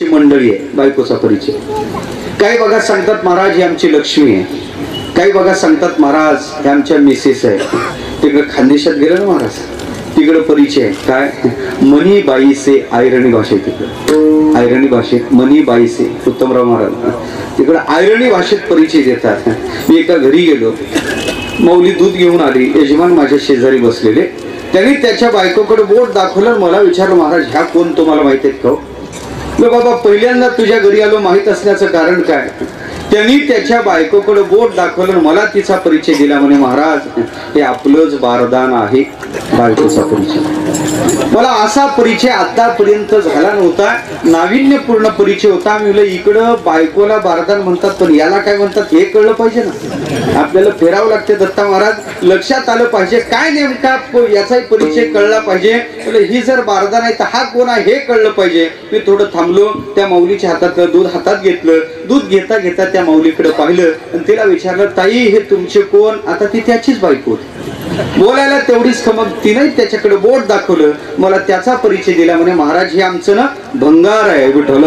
मंडळी आहे, बायकोचा परिचय. काही बघा सांगतात महाराज ही आमची लक्ष्मी आहे, काही बघा सांगतात महाराज हे आमच्या मिसेस आहे. तिकडे खानदेशात गेलं ना महाराज, तिकडे परिचय आहे काय, मनी बाई से आयरणी भाषेत, तिकडे आयरणी भाषेत मनी बाई से उत्तमराव महाराज तिकडे आयरणी भाषेत परिचय देतात. मी एका घरी गेलो, मौली दूध घेऊन आली, यजमान माझ्या शेजारी बसलेले, त्यांनी त्याच्या बायकोकडे बोट दाखवलं, मला विचारलं महाराज ह्या कोण तुम्हाला माहित आहेत का? बाबा पहिल्यांदा तुझ्या घरी आलो, माहित असण्याचं कारण काय? त्यांनी त्याच्या बायकोकडे बोट दाखवलं, मला तिचा परिचय दिला, म्हणे महाराज हे आपलंच बारदान आहे. बायकोचा परिचय मला असा परिचय आतापर्यंत झाला नव्हता, नाविन्यपूर्ण परिचय होता. मी म्हणलं इकडं बायकोला बारदान म्हणतात, पण याला काय म्हणतात हे कळलं पाहिजे ना, आपल्याला फेरावं लागते. दत्ता महाराज लक्षात आलं पाहिजे काय नेमका याचाही परिचय कळला पाहिजे. ही जर बारदान आहे तर हा कोण आहे हे कळलं पाहिजे. मी थोडं थांबलो, त्या माऊलीच्या हातातलं दूध हातात घेतलं, दूध घेता घेता त्या माऊलीकडे पाहिलं आणि तिला विचारलं ताई हे तुमचे कोण? आता ती त्याचीच बायको होती, बोलायला तेवढीच खमक. तिने त्याच्याकडे बोट दाखवलं, मला त्याचा परिचय दिला, म्हणे महाराज हे आमचं ना भंगार आहे विठ्ठल.